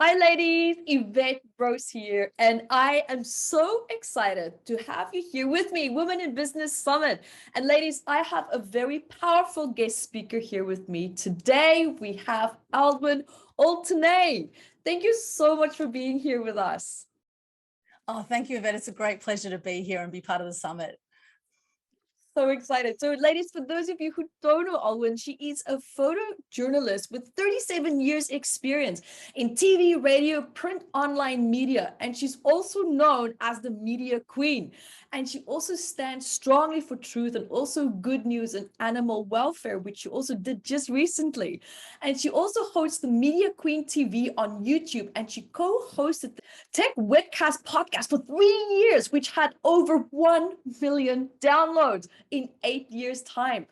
Hi ladies, Evette Rose here, and I am so excited to have you here with me, Women in Business Summit. And ladies, I have a very powerful guest speaker here with me. Today we have Aldwyn Altuney. Thank you so much for being here with us. Oh, thank you, Evette. It's a great pleasure to be here and be part of the summit. So excited. So ladies, for those of you who don't know Aldwyn, she is a photojournalist with 37 years experience in TV, radio, print, online media. And she's also known as the media queen. And she also stands strongly for truth and also good news and animal welfare, which she also did just recently. And she also hosts the Media Queen TV on YouTube. And she co-hosted the Tech Webcast podcast for 3 years, which had over 1 million downloads in 8 years' time.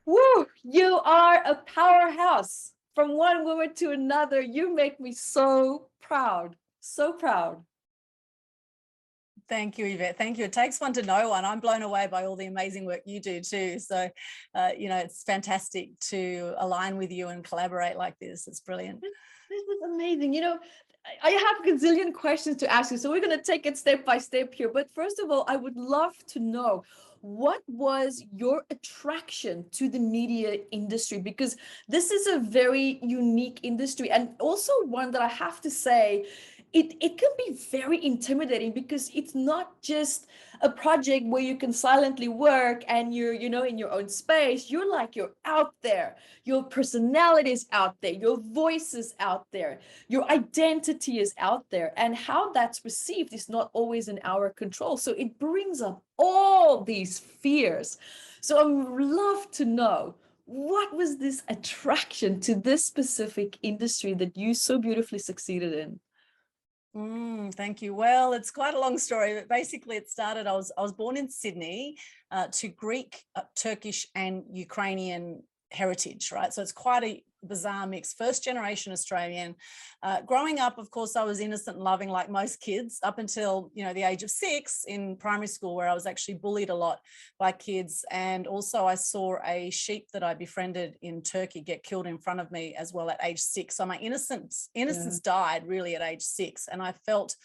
Woo! You are a powerhouse. From one woman to another, you make me so proud. So proud. Thank you, Evette. Thank you. It takes one to know one. I'm blown away by all the amazing work you do too. So, it's fantastic to align with you and collaborate like this. It's brilliant. This is amazing. I have a gazillion questions to ask you, so we're going to take it step by step here. But first of all, I would love to know, what was your attraction to the media industry? Because this is a very unique industry, and also one that I have to say, it can be very intimidating because it's not just a project where you can silently work and you're, in your own space. You're out there. Your personality is out there. Your voice is out there. Your identity is out there. And how that's received is not always in our control. So it brings up all these fears. So I would love to know, what was this attraction to this specific industry that you so beautifully succeeded in? Thank you. Well, it's quite a long story, but basically it started, I was born in Sydney to Greek, Turkish and Ukrainian heritage, right? So it's quite a bizarre mix. First generation Australian. Growing up, of course, I was innocent and loving like most kids up until, the age of 6 in primary school, where I was actually bullied a lot by kids. And also I saw a sheep that I befriended in Turkey get killed in front of me as well at age 6. So my innocence died really at age 6. And I felt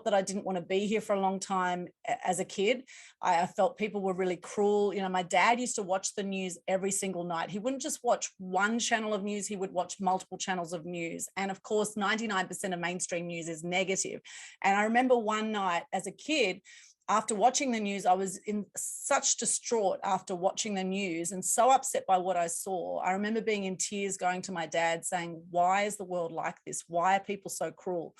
that I didn't want to be here for a long time as a kid. I felt people were really cruel. My dad used to watch the news every single night. He wouldn't just watch one channel of news, he would watch multiple channels of news. And of course, 99% of mainstream news is negative. And I remember one night as a kid, after watching the news, I was in such distraught after watching the news and so upset by what I saw. I remember being in tears, going to my dad saying, "Why is the world like this? Why are people so cruel?"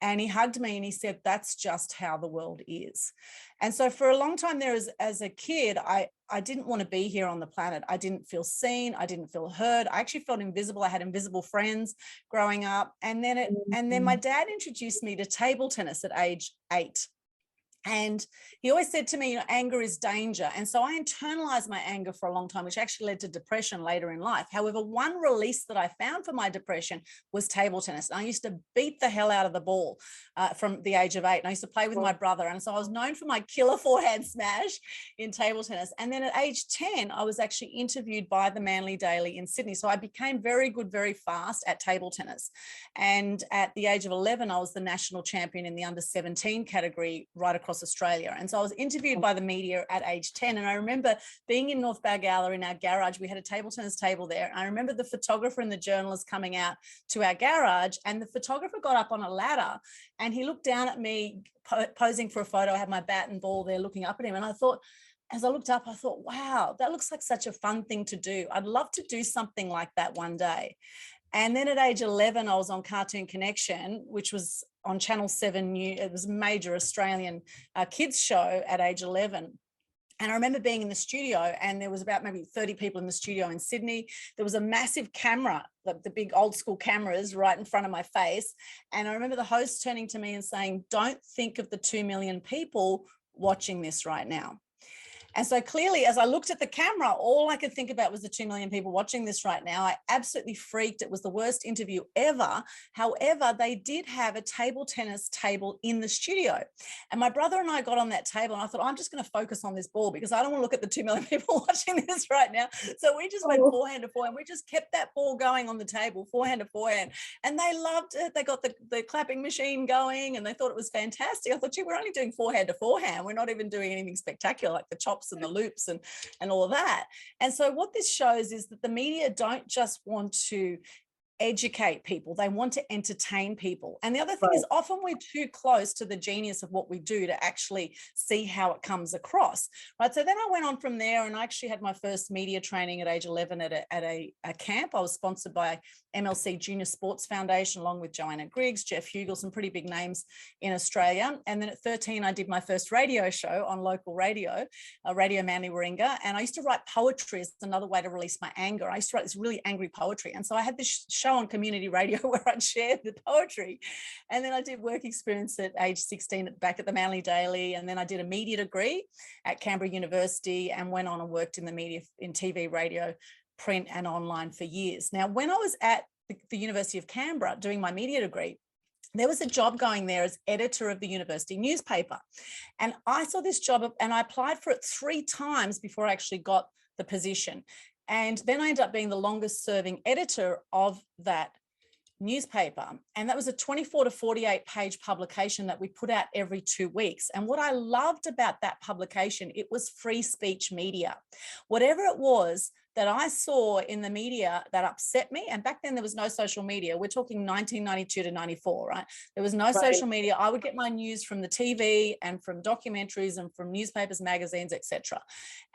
And he hugged me and he said, "That's just how the world is." And so for a long time there, as a kid, I didn't want to be here on the planet. I didn't feel seen. I didn't feel heard. I actually felt invisible. I had invisible friends growing up. And then my dad introduced me to table tennis at age 8. And he always said to me, anger is danger. And so I internalized my anger for a long time, which actually led to depression later in life. However, one release that I found for my depression was table tennis. And I used to beat the hell out of the ball from the age of 8. And I used to play with my brother. And so I was known for my killer forehand smash in table tennis. And then at age 10, I was actually interviewed by the Manly Daily in Sydney. So I became very good, very fast at table tennis. And at the age of 11, I was the national champion in the under 17 category right across Australia. And so I was interviewed by the media at age 10. And I remember being in North Balgowlah in our garage. We had a table tennis table there. And I remember the photographer and the journalist coming out to our garage, and the photographer got up on a ladder and he looked down at me posing for a photo. I had my bat and ball there looking up at him. And I thought, as I looked up, I thought, wow, that looks like such a fun thing to do. I'd love to do something like that one day. And then at age 11, I was on Cartoon Connection, which was on Channel 7. It was a major Australian kids show at age 11. And I remember being in the studio, and there was about maybe 30 people in the studio in Sydney. There was a massive camera, the big old school cameras right in front of my face. And I remember the host turning to me and saying, "Don't think of the 2 million people watching this right now." And so clearly, as I looked at the camera, all I could think about was the 2 million people watching this right now. I absolutely freaked. It was the worst interview ever. However, they did have a table tennis table in the studio. And my brother and I got on that table and I thought, I'm just going to focus on this ball because I don't want to look at the 2 million people watching this right now. So we just went forehand to forehand. We just kept that ball going on the table, forehand to forehand. And they loved it. They got the clapping machine going and they thought it was fantastic. I thought, gee, we're only doing forehand to forehand. We're not even doing anything spectacular like the chops and the loops and all of that. And so what this shows is that the media don't just want to educate people, they want to entertain people. And the other thing is often we're too close to the genius of what we do to actually see how it comes across, right? So then I went on from there and I actually had my first media training at age 11 at a camp. I was sponsored by MLC Junior Sports Foundation along with Joanna Griggs, Jeff Hugel, some pretty big names in Australia. And then at 13 I did my first radio show on local radio, Radio Manly Warringah, and I used to write poetry as another way to release my anger. I used to write this really angry poetry, and so I had this show on community radio where I'd share the poetry. And then I did work experience at age 16 back at the Manly Daily. And then I did a media degree at Canberra University and went on and worked in the media, in TV, radio, print and online for years. Now, when I was at the University of Canberra doing my media degree, there was a job going there as editor of the university newspaper. And I saw this job and I applied for it 3 times before I actually got the position. And then I ended up being the longest serving editor of that newspaper. And that was a 24 to 48 page publication that we put out every 2 weeks. And what I loved about that publication, it was free speech media. Whatever it was that I saw in the media that upset me, and back then there was no social media. We're talking 1992 to 94, right? There was no social media. I would get my news from the TV and from documentaries and from newspapers, magazines, etc.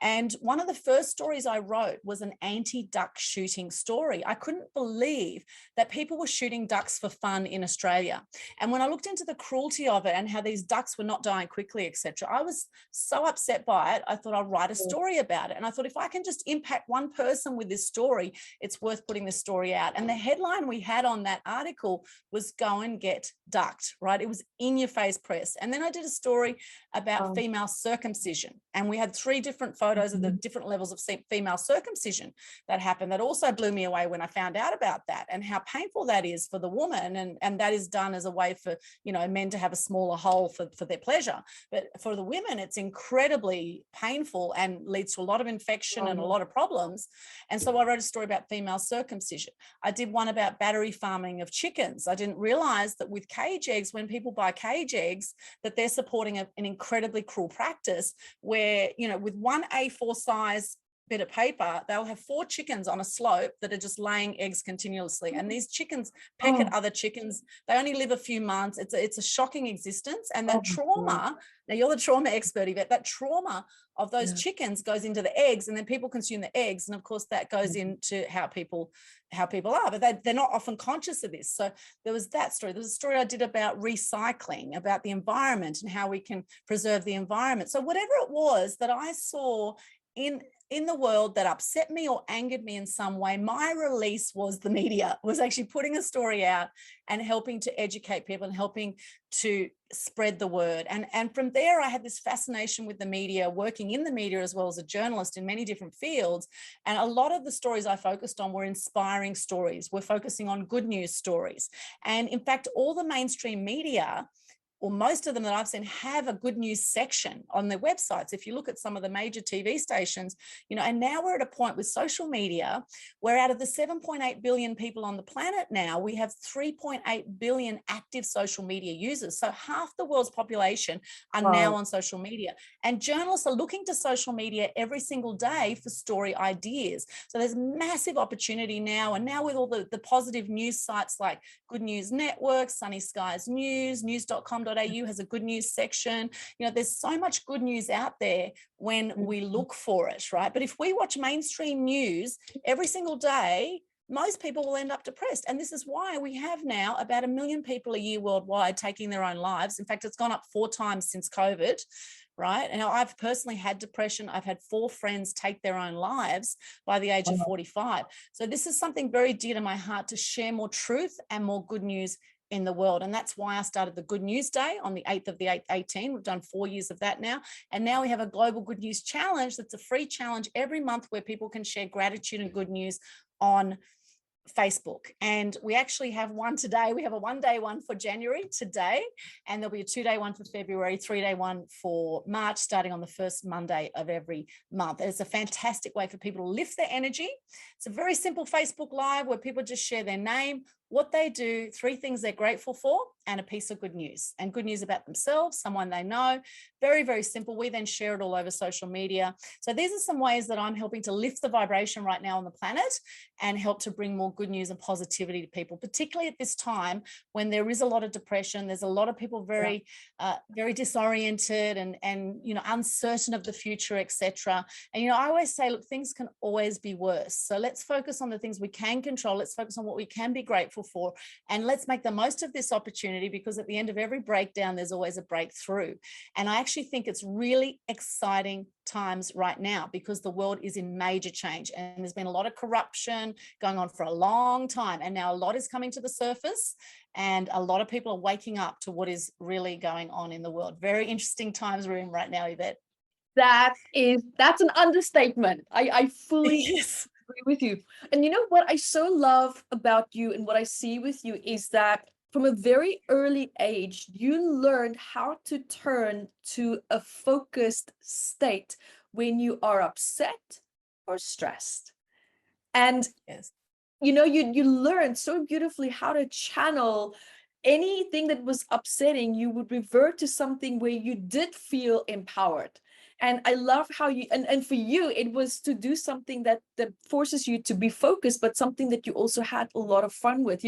And one of the first stories I wrote was an anti-duck shooting story. I couldn't believe that people were shooting ducks for fun in Australia. And when I looked into the cruelty of it and how these ducks were not dying quickly, etc., I was so upset by it. I thought I'll write a story about it. And I thought if I can just impact one person with this story, it's worth putting this story out. And the headline we had on that article was "Go and Get Ducked," right? It was in your face press. And then I did a story about female circumcision, and we had 3 different photos of the different levels of female circumcision that happened. That also blew me away when I found out about that and how painful that is for the woman, and that is done as a way for, you know, men to have a smaller hole for their pleasure. But for the women, it's incredibly painful and leads to a lot of infection and a lot of problems. And so I wrote a story about female circumcision. I did one about battery farming of chickens. I didn't realize that with cage eggs, when people buy cage eggs, that they're supporting an incredibly cruel practice where, you know, with one A4 size bit of paper, they'll have 4 chickens on a slope that are just laying eggs continuously. And these chickens peck at other chickens. They only live a few months. It's a shocking existence. And the trauma, now you're the trauma expert, Evette, that trauma of those chickens goes into the eggs, and then people consume the eggs. And of course that goes into how people are, but they're not often conscious of this. So there was that story. There was a story I did about recycling, about the environment and how we can preserve the environment. So whatever it was that I saw in the world that upset me or angered me in some way, my release was the media, was actually putting a story out and helping to educate people and helping to spread the word. And from there, I had this fascination with the media, working in the media as well as a journalist in many different fields. And a lot of the stories I focused on were inspiring stories. We're focusing on good news stories. And in fact, all the mainstream media, or most of them that I've seen, have a good news section on their websites. If you look at some of the major TV stations, you know, and now we're at a point with social media where out of the 7.8 billion people on the planet now, we have 3.8 billion active social media users. So half the world's population are now on social media. And journalists are looking to social media every single day for story ideas. So there's massive opportunity now. And now with all the positive news sites like Good News Network, Sunny Skies News, news.com.au has a good news section. You know, there's so much good news out there when we look for it, right? But if we watch mainstream news every single day, most people will end up depressed. And this is why we have now about 1 million people a year worldwide taking their own lives. In fact, it's gone up 4 times since COVID, right? And I've personally had depression. I've had 4 friends take their own lives by the age of 45. So this is something very dear to my heart, to share more truth and more good news in the world. And that's why I started the Good News Day on the 8th of the 8th, 18. We've done 4 years of that now. And now we have a global good news challenge. That's a free challenge every month where people can share gratitude and good news on Facebook. And we actually have one today. We have a 1-day one for January today, and there'll be a 2-day one for February, 3-day one for March, starting on the first Monday of every month. And it's a fantastic way for people to lift their energy. It's a very simple Facebook Live where people just share their name, what they do, 3 things they're grateful for, and a piece of good news, and good news about themselves, someone they know. Very, very simple. We then share it all over social media. So these are some ways that I'm helping to lift the vibration right now on the planet and help to bring more good news and positivity to people, particularly at this time when there is a lot of depression. There's a lot of people very, very disoriented and uncertain of the future, etc. And I always say, look, things can always be worse. So let's focus on the things we can control. Let's focus on what we can be grateful for, and let's make the most of this opportunity, because at the end of every breakdown there's always a breakthrough. And I actually think it's really exciting times right now, because the world is in major change, and there's been a lot of corruption going on for a long time, and now a lot is coming to the surface, and a lot of people are waking up to what is really going on in the world. Very interesting times we're in right now, Evette. That's an understatement. I fully agree with you. And you know what I so love about you and what I see with you is that from a very early age, you learned how to turn to a focused state when you are upset or stressed. And you learned so beautifully how to channel anything that was upsetting. You would revert to something where you did feel empowered. And I love how you, and for you, it was to do something that forces you to be focused, but something that you also had a lot of fun with,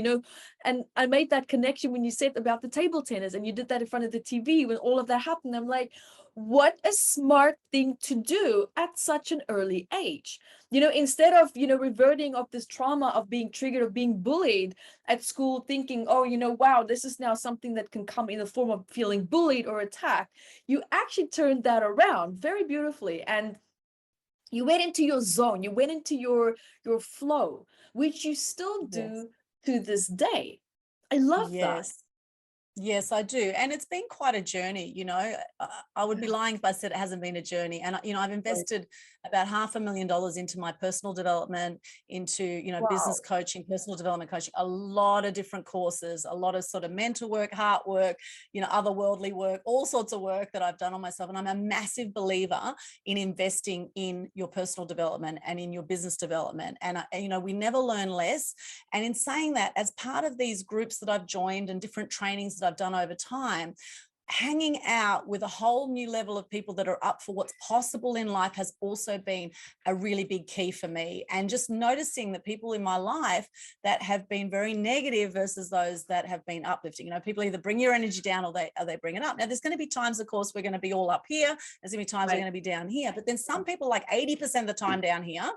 and I made that connection when you said about the table tennis, and you did that in front of the TV when all of that happened. I'm like, what a smart thing to do at such an early age. Instead of, reverting of this trauma of being triggered, of being bullied at school, thinking, oh, wow, this is now something that can come in the form of feeling bullied or attacked. You actually turned that around very beautifully. And you went into your zone, you went into your flow, which you still do to this day. I love that. Yes, I do. And it's been quite a journey. I would be lying if I said it hasn't been a journey. And, I've invested about $500,000 into my personal development, into, business coaching, personal development coaching, a lot of different courses, a lot of sort of mental work, heart work, otherworldly work, all sorts of work that I've done on myself. And I'm a massive believer in investing in your personal development and in your business development. And, we never learn less. And in saying that, as part of these groups that I've joined and different trainings that I've done over time, hanging out with a whole new level of people that are up for what's possible in life has also been a really big key for me. And just noticing that people in my life that have been very negative versus those that have been uplifting. People either bring your energy down or they bring it up. Now, there's going to be times, of course, we're going to be all up here. There's going to be times we're going to be down here. But then some people like 80% of the time down here.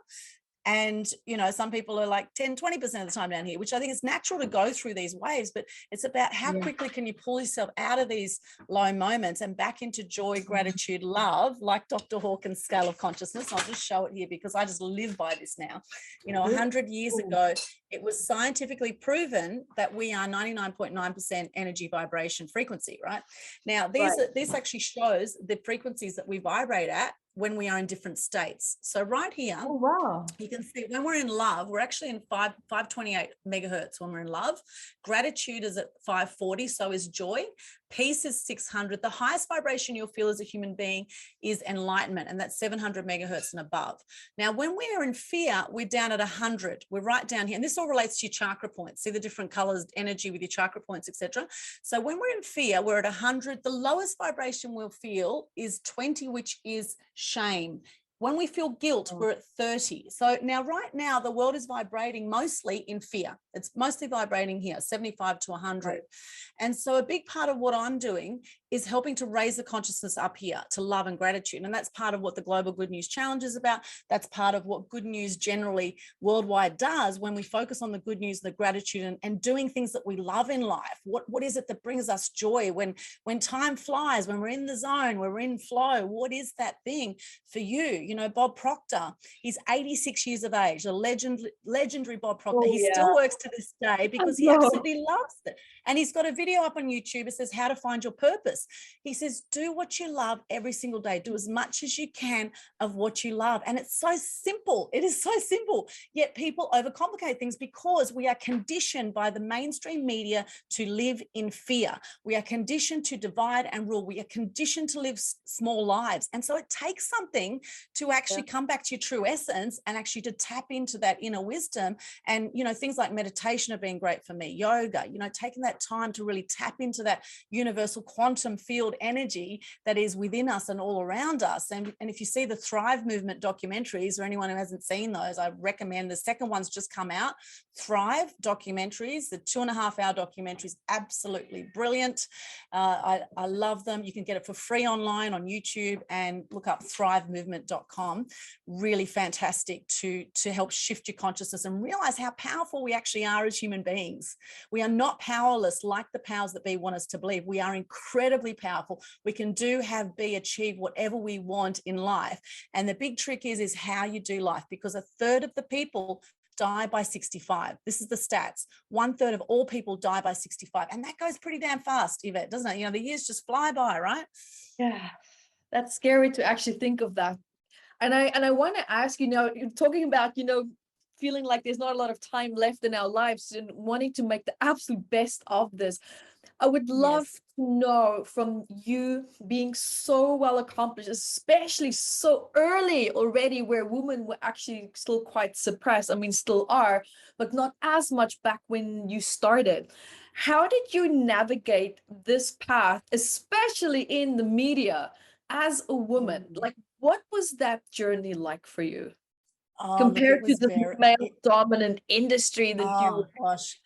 And, some people are like 10, 20% of the time down here, which I think is natural to go through these waves, but it's about how quickly can you pull yourself out of these low moments and back into joy, gratitude, love, like Dr. Hawkins' scale of consciousness. I'll just show it here because I just live by this now. 100 years ago, it was scientifically proven that we are 99.9% energy vibration frequency, right? Now, this actually shows the frequencies that we vibrate at when we are in different states. So right here, you can see when we're in love, we're actually in 528 megahertz when we're in love. Gratitude is at 540, so is joy. Peace is 600. The highest vibration you'll feel as a human being is enlightenment, and that's 700 megahertz and above. Now, when we are in fear, we're down at 100. We're right down here, and this all relates to your chakra points. See the different colors, energy with your chakra points, etc. So when we're in fear, we're at 100. The lowest vibration we'll feel is 20, which is shame. When we feel guilt, we're at 30. So now, right now, the world is vibrating mostly in fear. It's mostly vibrating here, 75 to 100. And so a big part of what I'm doing is helping to raise the consciousness up here to love and gratitude. And that's part of what the Global Good News Challenge is about. That's part of what good news generally worldwide does when we focus on the good news, the gratitude, and doing things that we love in life. What is it that brings us joy when time flies, when we're in the zone, we're in flow? What is that thing for you? You know, Bob Proctor, he's 86 years of age, a legendary Bob Proctor. He still works to this day because he absolutely loves it. And he's got a video up on YouTube. It says how to find your purpose. He says, do what you love every single day. Do as much as you can of what you love. And it's so simple. It is so simple. Yet people overcomplicate things because we are conditioned by the mainstream media to live in fear. We are conditioned to divide and rule. We are conditioned to live small lives. And so it takes something to actually come back to your true essence and actually to tap into that inner wisdom. And, you know, things like meditation have been great for me, yoga, you know, taking that time to really tap into that universal quantum field energy that is within us and all around us. And if you see the Thrive Movement documentaries, or anyone who hasn't seen those, I recommend. The second one's just come out, Thrive documentaries, the 2.5-hour documentaries, absolutely brilliant. I love them. You can get it for free online on YouTube, and look up thrivemovement.com. Really fantastic to help shift your consciousness and realize how powerful we actually are as human beings. We are not powerless like the powers that be want us to believe. We are incredibly powerful. We can do, have, be, achieve whatever we want in life. And the big trick is how you do life, because 1/3 of the people die by 65. This is the stats. 1/3 of all people die by 65. And that goes pretty damn fast, Evette, doesn't it? You know, the years just fly by, right? Yeah, that's scary to actually think of that. And I want to ask you now, you're talking about, you know, feeling like there's not a lot of time left in our lives and wanting to make the absolute best of this. I would love to know from you, being so well accomplished, especially so early already, where women were actually still quite suppressed. I mean, still are, but not as much back when you started. How did you navigate this path, especially in the media as a woman? Like, what was that journey like for you? Compared to the male dominant industry that you gosh,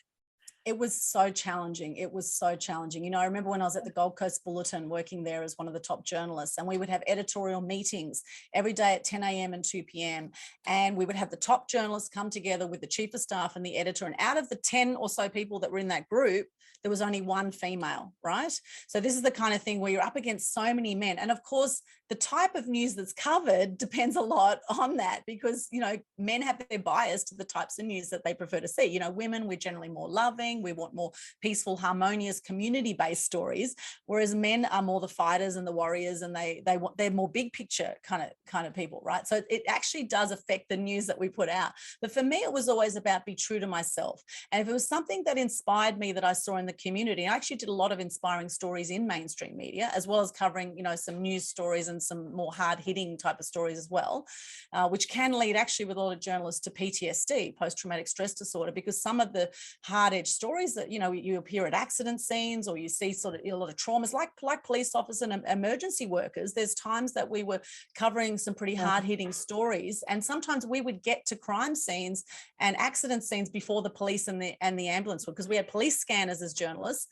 it was so challenging. It was so challenging. You know, I remember when I was at the Gold Coast Bulletin working there as one of the top journalists, and we would have editorial meetings every day at 10 a.m. and 2 p.m. And we would have the top journalists come together with the chief of staff and the editor. And out of the 10 or so people that were in that group, there was only one female, right? So this is the kind of thing where you're up against so many men. And of course, the type of news that's covered depends a lot on that, because, you know, men have their bias to the types of news that they prefer to see. You know, women, we're generally more loving. We want more peaceful, harmonious, community-based stories, whereas men are more the fighters and the warriors, and they're more big picture kind of people, right? So it actually does affect the news that we put out. But for me, it was always about be true to myself. And if it was something that inspired me that I saw in the community, I actually did a lot of inspiring stories in mainstream media, as well as covering, you know, some news stories and some more hard-hitting type of stories as well, which can lead actually with a lot of journalists to PTSD, post-traumatic stress disorder, because some of the hard-edged stories that, you know, you appear at accident scenes, or you see sort of a lot of traumas, like police officers and emergency workers. There's times that we were covering some pretty hard-hitting stories, and sometimes we would get to crime scenes and accident scenes before the police and the ambulance would, because we had police scanners as journalists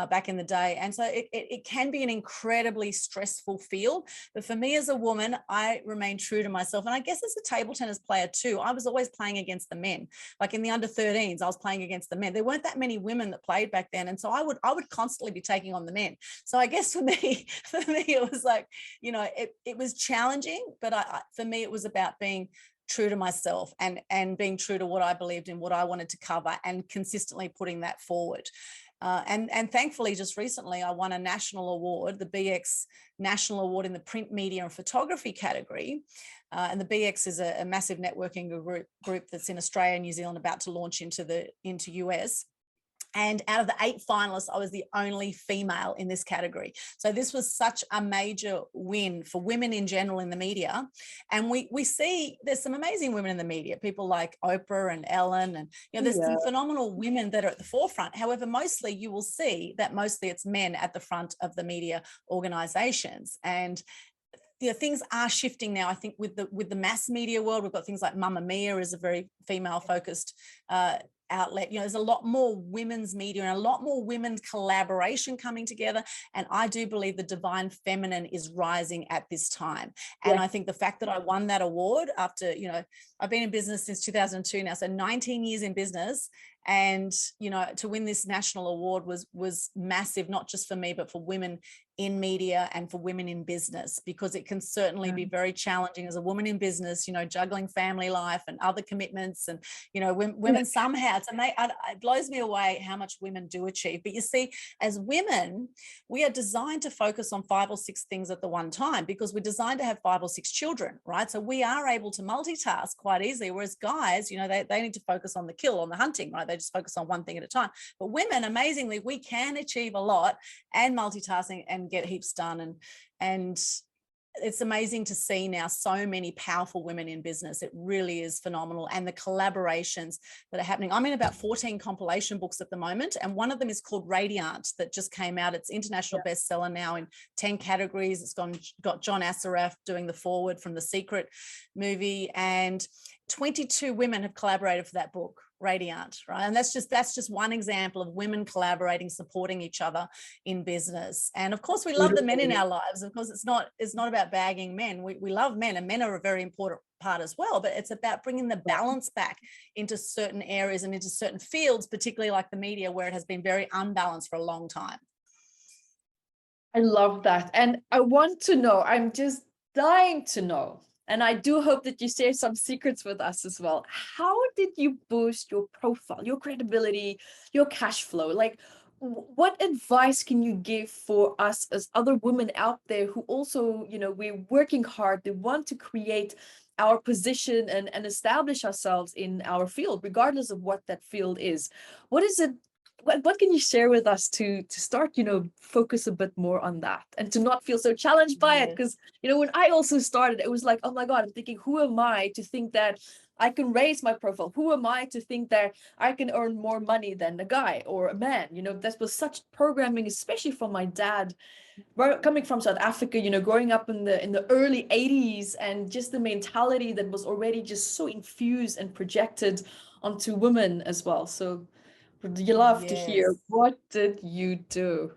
back in the day. And so it can be an incredibly stressful field. But for me as a woman, I remain true to myself. And I guess as a table tennis player too, I was always playing against the men. Like in the under 13s, I was playing against the men. There weren't that many women that played back then. And so I would constantly be taking on the men. So I guess for me, it was like, you know, it was challenging, but for me, it was about being true to myself and being true to what I believed in, what I wanted to cover, and consistently putting that forward. And thankfully, just recently, I won a national award, the BX National Award in the print media and photography category. And the BX is a massive networking group that's in Australia and New Zealand, about to launch into US. And out of the 8 finalists, I was the only female in this category. So this was such a major win for women in general in the media. And we see there's some amazing women in the media, people like Oprah and Ellen, and, you know, there's some phenomenal women that are at the forefront. However, mostly you will see that mostly it's men at the front of the media organizations. And things are shifting now. I think with the mass media world, we've got things like Mamma Mia is a very female focused outlet. There's a lot more women's media and a lot more women's collaboration coming together. And I do believe the divine feminine is rising at this time. And I think the fact that I won that award after, I've been in business since 2002 now, so 19 years in business. And, to win this national award was massive, not just for me, but for women in media and for women in business, because it can certainly be very challenging as a woman in business, juggling family life and other commitments. And, women somehow, it blows me away how much women do achieve. But you see, as women, we are designed to focus on 5 or 6 things at the one time, because we're designed to have 5 or 6 children, right? So we are able to multitask quite easily, whereas guys, they need to focus on the kill, on the hunting, right? They just focus on one thing at a time. But women, amazingly, we can achieve a lot and multitasking and get heaps done. And it's amazing to see now so many powerful women in business. It really is phenomenal. And the collaborations that are happening. I'm in about 14 compilation books at the moment, and one of them is called Radiant, that just came out. It's international bestseller now in 10 categories. It's got John Assaraf doing the foreword from The Secret movie, and 22 women have collaborated for that book, Radiant, right? And that's just one example of women collaborating, supporting each other in business. And of course, we love the men in our lives. Of course, it's not about bagging men. We love men, and men are a very important part as well, but it's about bringing the balance back into certain areas and into certain fields, particularly like the media, where it has been very unbalanced for a long time. I love that. And I want to know, I'm just dying to know, and I do hope that you share some secrets with us as well. How did you boost your profile, your credibility, your cash flow? Like, what advice can you give for us as other women out there who also, we're working hard, they want to create our position and establish ourselves in our field, regardless of what that field is? What is it? What can you share with us to start, focus a bit more on that and to not feel so challenged by it? Because, when I also started, it was like, oh my God, I'm thinking, who am I to think that I can raise my profile? Who am I to think that I can earn more money than a guy or a man? That was such programming, especially from my dad, coming from South Africa, growing up in the early 80s, and just the mentality that was already just so infused and projected onto women as well. So you love to hear, what did you do?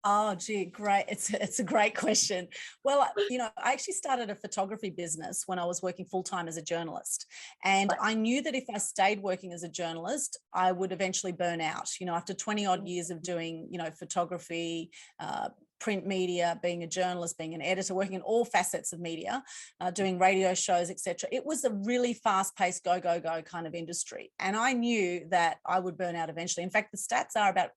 Oh, gee, great. It's a great question. Well, I actually started a photography business when I was working full-time as a journalist. And I knew that if I stayed working as a journalist, I would eventually burn out. After 20 odd years of doing, photography, print media, being a journalist, being an editor, working in all facets of media, doing radio shows, etc. It was a really fast-paced, go, go, go kind of industry. And I knew that I would burn out eventually. In fact, the stats are about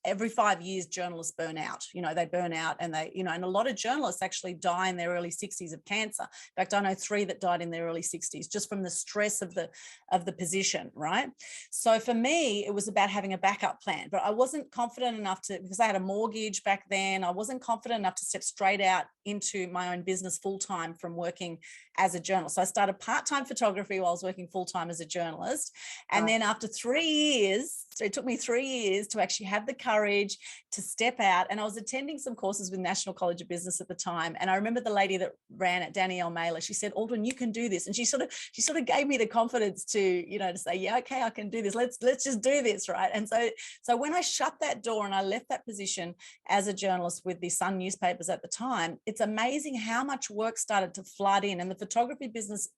every 5 years, journalists burn out. They burn out, and and a lot of journalists actually die in their early 60s of cancer. In fact, I know 3 that died in their early 60s just from the stress of the position, right? So for me, it was about having a backup plan, but I wasn't confident enough because I had a mortgage back then. I wasn't confident enough to step straight out into my own business full-time from working as a journalist. So I started part-time photography while I was working full-time as a journalist. And then after 3 years, so it took me 3 years to actually have the courage to step out. And I was attending some courses with National College of Business at the time. And I remember the lady that ran it, Danielle Mailer, she said, Aldwyn, you can do this. And she sort of gave me the confidence to, to say, yeah, okay, I can do this. Let's just do this, right? And so when I shut that door and I left that position as a journalist with the Sun newspapers at the time, it's amazing how much work started to flood in, and the photography business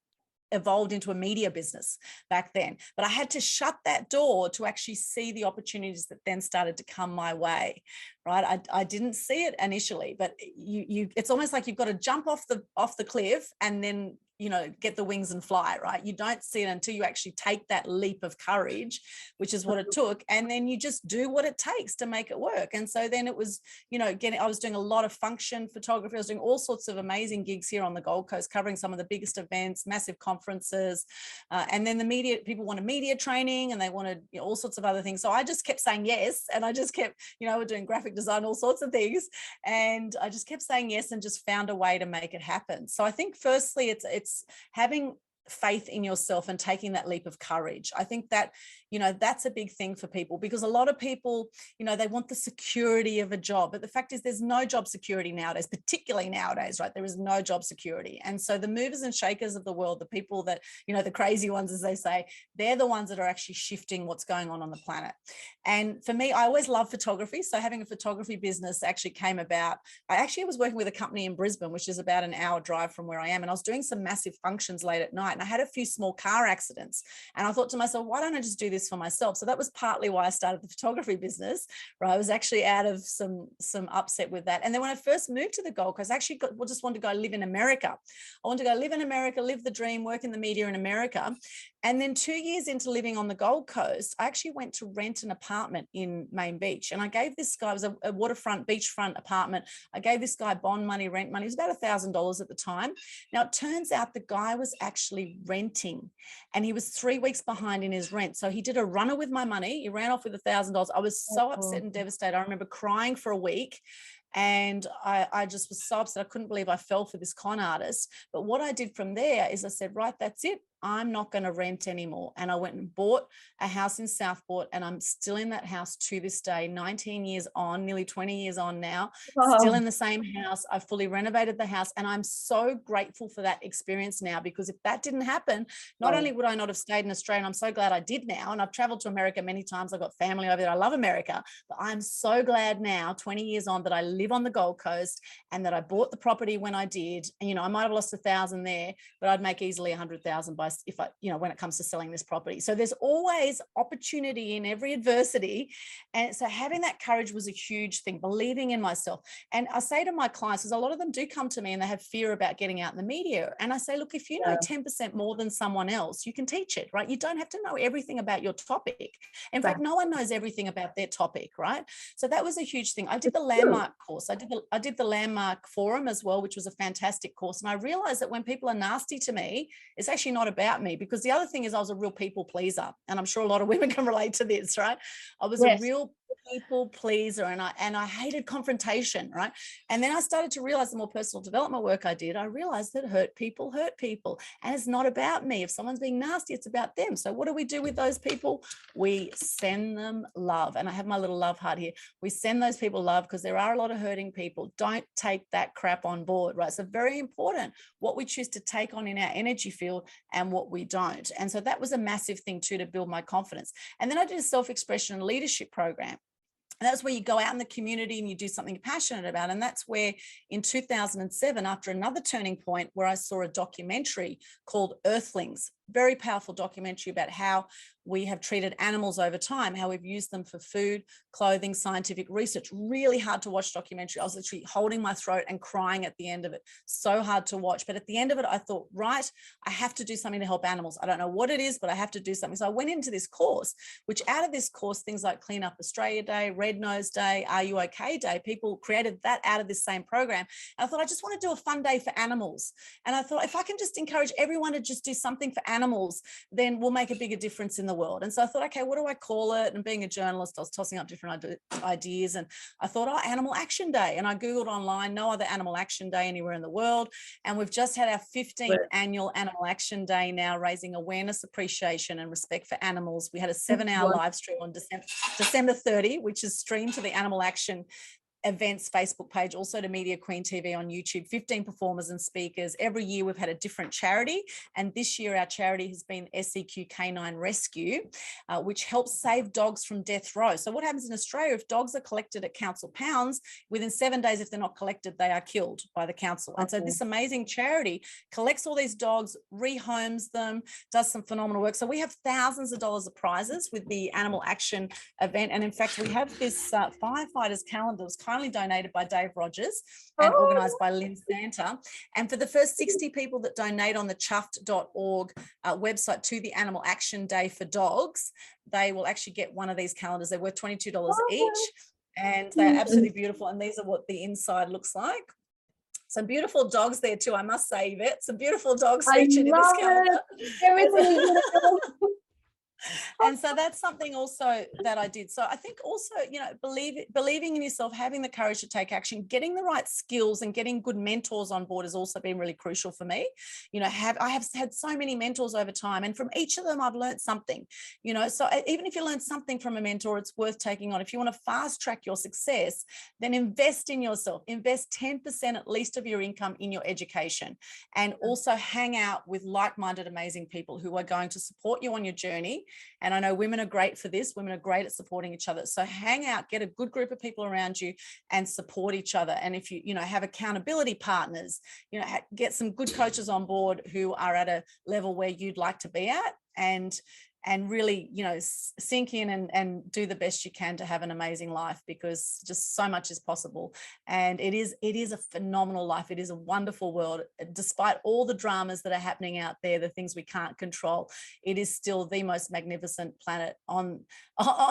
evolved into a media business back then. But I had to shut that door to actually see the opportunities that then started to come my way, right? I didn't see it initially, but it's almost like you've got to jump off the cliff and then get the wings and fly, right? You don't see it until you actually take that leap of courage, which is what it took. And then you just do what it takes to make it work. And so then it was, I was doing a lot of function photography. I was doing all sorts of amazing gigs here on the Gold Coast, covering some of the biggest events, massive conferences. And then the media, people wanted media training, and they wanted all sorts of other things. So I just kept saying yes. And I just kept, we're doing graphic design, all sorts of things. And I just kept saying yes and just found a way to make it happen. So I think firstly, it's having faith in yourself and taking that leap of courage. I think that, you know, that's a big thing for people, because a lot of people, you know, they want the security of a job, but the fact is there's no job security nowadays, particularly nowadays, right? There is no job security. And so the movers and shakers of the world, the people that, you know, the crazy ones, as they say, they're the ones that are actually shifting what's going on the planet. And for me, I always love photography. So having a photography business actually came about. I actually was working with a company in Brisbane, which is about an hour drive from where I am. And I was doing some massive functions late at night, and I had a few small car accidents. And I thought to myself, why don't I just do this for myself? So that was partly why I started the photography business, right? I was actually out of some upset with that. And then when I first moved to the Gold Coast, I actually just wanted to go live in America. I wanted to go live in America, live the dream, work in the media in America. And then 2 years into living on the Gold Coast, I actually went to rent an apartment in Main Beach. And I gave this guy, it was a waterfront, beachfront apartment. I gave this guy bond money, rent money. It was about $1,000 at the time. Now, it turns out the guy was actually renting, and he was 3 weeks behind in his rent. So he did a runner with my money. He ran off with $1,000. I was so upset and devastated. I remember crying for a week. And I just was so upset. I couldn't believe I fell for this con artist. But what I did from there is I said, right, that's it. I'm not going to rent anymore. And I went and bought a house in Southport, and I'm still in that house to this day, 19 years on, nearly 20 years on now, still in the same house. I fully renovated the house, and I'm so grateful for that experience now, because if that didn't happen, not only would I not have stayed in Australia, and I'm so glad I did now, and I've traveled to America many times. I've got family over there. I love America, but I'm so glad now, 20 years on, that I live on the Gold Coast and that I bought the property when I did. And, you know, I might have lost 1,000 there, but I'd make easily 100,000 by, if I, you know, when it comes to selling this property. So there's always opportunity in every adversity. And so having that courage was a huge thing, believing in myself. And I say to my clients, because a lot of them do come to me and they have fear about getting out in the media. And I say, look, if you know 10% more than someone else, you can teach it, right? You don't have to know everything about your topic. In fact, no one knows everything about their topic, right? So that was a huge thing. I did the Landmark course. I did the Landmark Forum as well, which was a fantastic course. And I realized that when people are nasty to me, it's actually not about me, because the other thing is I was a real people pleaser. And I'm sure a lot of women can relate to this, right? I was a real people pleaser, and I hated confrontation, right? And then I started to realize the more personal development work I did, I realized that hurt people, and it's not about me. If someone's being nasty, it's about them. So what do we do with those people? We send them love. And I have my little love heart here. We send those people love, because there are a lot of hurting people. Don't take that crap on board, right? So very important what we choose to take on in our energy field and what we don't. And so that was a massive thing too, to build my confidence. And then I did a self-expression and leadership program. And that's where you go out in the community and you do something you're passionate about. And that's where in 2007, after another turning point, where I saw a documentary called Earthlings, very powerful documentary about how we have treated animals over time, how we've used them for food, clothing, scientific research. Really hard to watch documentary. I was literally holding my throat and crying at the end of it. So hard to watch. But at the end of it, I thought, right, I have to do something to help animals. I don't know what it is, but I have to do something. So I went into this course, which out of this course, things like Clean Up Australia Day, Red Nose Day, Are You OK Day, people created that out of this same program. And I thought, I just want to do a fun day for animals. And I thought, if I can just encourage everyone to just do something for animals, then we'll make a bigger difference in the world. And so I thought, okay, what do I call it? And being a journalist, I was tossing up different ideas. And I thought, oh, Animal Action Day. And I Googled online, no other Animal Action Day anywhere in the world. And we've just had our 15th annual Animal Action Day now, raising awareness, appreciation, and respect for animals. We had a 7-hour live stream on December 30, which is streamed to the Animal Action events Facebook page, also to Media Queen TV on YouTube, 15 performers and speakers. Every year we've had a different charity, and this year our charity has been SEQ Canine Rescue, which helps save dogs from death row. So what happens in Australia, if dogs are collected at council pounds, within 7 days, if they're not collected, they are killed by the council. And so this amazing charity collects all these dogs, rehomes them, does some phenomenal work. So we have thousands of dollars of prizes with the Animal Action event. And in fact, we have this firefighters calendar that was kindly donated by Dave Rogers and organised by Lynn Santa. And for the first 60 people that donate on the chuffed.org website to the Animal Action Day for Dogs, they will actually get one of these calendars. They're worth $22 each, and they're absolutely beautiful. And these are what the inside looks like. Some beautiful dogs there too, I must say, Yvette. Some beautiful dogs featured in this calendar. And so that's something also that I did. So I think also, you know, believing in yourself, having the courage to take action, getting the right skills and getting good mentors on board has also been really crucial for me. You know, I have had so many mentors over time, and from each of them I've learned something, you know. So even if you learn something from a mentor, it's worth taking on. If you want to fast track your success, then invest in yourself. Invest 10% at least of your income in your education, and also hang out with like-minded, amazing people who are going to support you on your journey. And I know women are great for this. Women are great at supporting each other. So hang out, get a good group of people around you and support each other. And if you know, have accountability partners, you know, get some good coaches on board who are at a level where you'd like to be at, and really, you know, sink in and do the best you can to have an amazing life, because just so much is possible. And it is a phenomenal life. It is a wonderful world. Despite all the dramas that are happening out there, the things we can't control, it is still the most magnificent planet on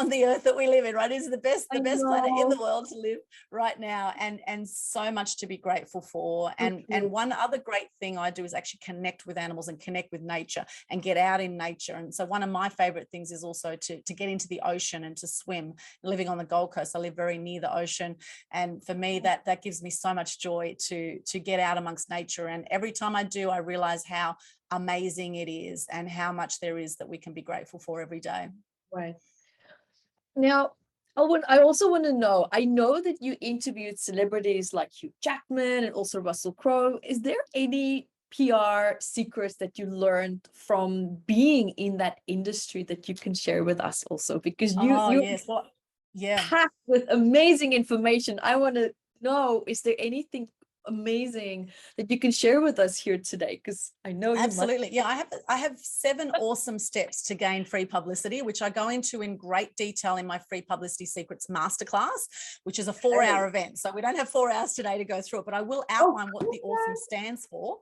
the earth that we live in, right? It is the best planet in the world to live right now, and so much to be grateful for. And one other great thing I do is actually connect with animals and connect with nature and get out in nature. And so one of my favorite things is also to get into the ocean and to swim. Living on the Gold Coast, I live very near the ocean, and for me that gives me so much joy to get out amongst nature. And every time I do, I realize how amazing it is and how much there is that we can be grateful for every day. Right. Now, I also want to know, I know that you interviewed celebrities like Hugh Jackman and also Russell Crowe. Is there any PR secrets that you learned from being in that industry that you can share with us also? Because you're packed with amazing information. I want to know, is there anything amazing that you can share with us here today? Because I know you absolutely must. Yeah, I have 7 awesome steps to gain free publicity, which I go into in great detail in my free publicity secrets masterclass, which is a 4-hour event. So we don't have 4 hours today to go through it, but I will outline what the awesome stands for.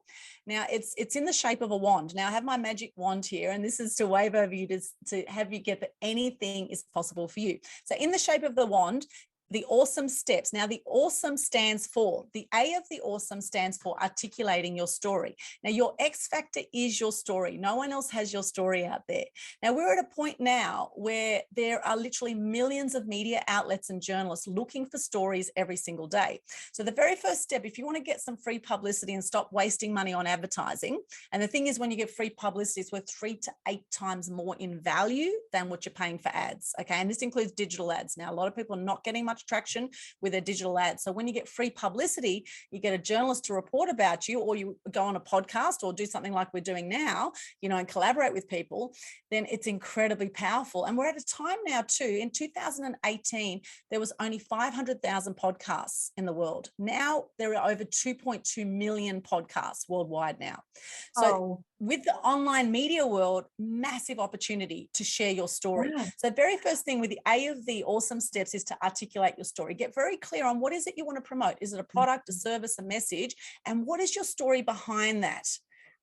Now it's in the shape of a wand. Now I have my magic wand here, and this is to wave over you to have you get that anything is possible for you. So in the shape of the wand, the awesome steps. Now, the awesome stands for, the A of the awesome stands for articulating your story. Now, your X factor is your story. No one else has your story out there. Now, we're at a point now where there are literally millions of media outlets and journalists looking for stories every single day. So the very first step, if you want to get some free publicity and stop wasting money on advertising, and the thing is, when you get free publicity, it's worth 3 to 8 times more in value than what you're paying for ads. Okay. And this includes digital ads. Now, a lot of people are not getting much traction with their digital ads. So when you get free publicity, you get a journalist to report about you, or you go on a podcast or do something like we're doing now, you know, and collaborate with people, then it's incredibly powerful. And we're at a time now too, in 2018, there was only 500,000 podcasts in the world. Now there are over 2.2 million podcasts worldwide now. So with the online media world, massive opportunity to share your story. Yeah. So very first thing with the A of the awesome steps is to articulate your story. Get very clear on what is it you want to promote. Is it a product, a service, a message? And what is your story behind that?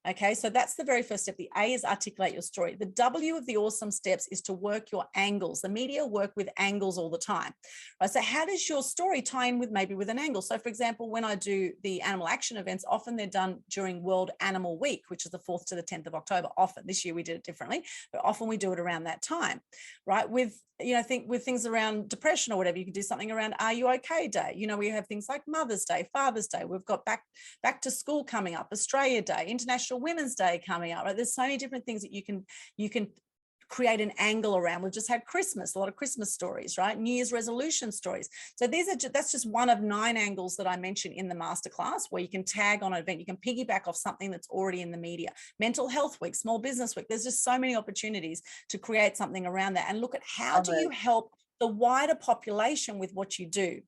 Okay, so that's the very first step. The A is articulate your story. The W of the awesome steps is to work your angles. The media work with angles all the time, right? So how does your story tie in with maybe with an angle? So for example, when I do the animal action events, often they're done during World Animal Week, which is the 4th to the 10th of October. Often, this year we did it differently, but often we do it around that time, right? With, you know, think with things around depression or whatever, you can do something around Are You Okay Day. You know, we have things like Mother's Day, Father's Day. We've got back to school coming up, Australia Day, International Women's Day coming up, right? There's so many different things that you can create an angle around. We've just had Christmas, a lot of Christmas stories, right? New Year's resolution stories. So that's just one of 9 angles that I mentioned in the masterclass, where you can tag on an event. You can piggyback off something that's already in the media. Mental Health Week, Small Business Week. There's just so many opportunities to create something around that, and look at how do you help the wider population with what you do.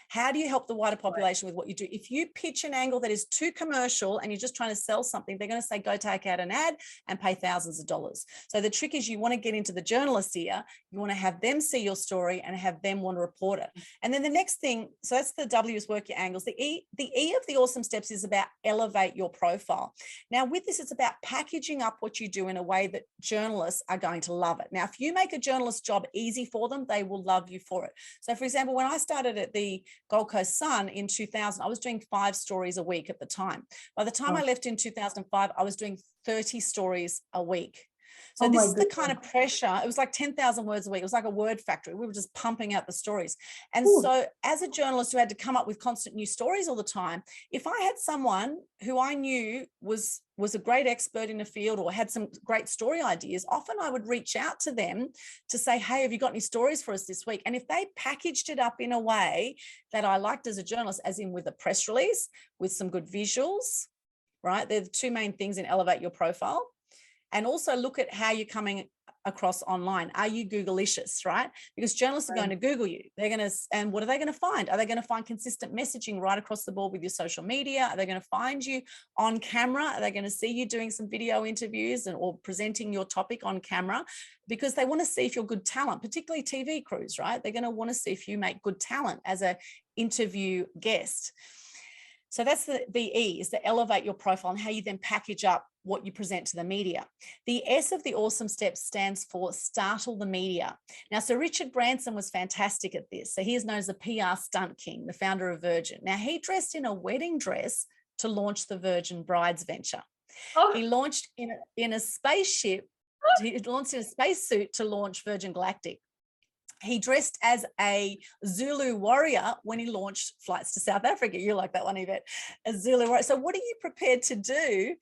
How do you help the wider population with what you do? If you pitch an angle that is too commercial and you're just trying to sell something, they're going to say, go take out an ad and pay thousands of dollars. So the trick is, you want to get into the journalist's ear. You want to have them see your story and have them want to report it. And then the next thing, so that's the W, is work your angles. The E of the awesome steps is about elevate your profile. Now with this, it's about packaging up what you do in a way that journalists are going to love it. Now, if you make a journalist's job easy for them, they will love you for it. So for example, when I started at the Gold Coast Sun in 2000, I was doing 5 stories a week at the time. By the time I left in 2005, I was doing 30 stories a week. So Oh this my is the kind goodness. of pressure. It was like 10,000 words a week. It was like a word factory. We were just pumping out the stories. And Ooh. so as a journalist who had to come up with constant new stories all the time, if I had someone who I knew was a great expert in the field or had some great story ideas, often I would reach out to them to say, hey, have you got any stories for us this week? And if they packaged it up in a way that I liked as a journalist, as in with a press release, with some good visuals, right? They're the two main things in Elevate Your Profile. And also look at how you're coming across online. Are you Googleicious, right? Because journalists are going to Google you. They're going to, and what are they going to find? Are they going to find consistent messaging right across the board with your social media? Are they going to find you on camera? Are they going to see you doing some video interviews or presenting your topic on camera? Because they want to see if you're good talent, particularly TV crews, right? They're going to want to see if you make good talent as an interview guest. So that's the E, is to elevate your profile and how you then package up what you present to the media. The S of the awesome steps stands for startle the media. Now, Sir Richard Branson was fantastic at this. So he is known as the PR stunt king, the founder of Virgin. Now, he dressed in a wedding dress to launch the Virgin Brides venture. Oh. He launched in a spaceship. He launched in a spacesuit to launch Virgin Galactic. He dressed as a Zulu warrior when he launched flights to South Africa. You like that one, Evette? A Zulu warrior. So what are you prepared to do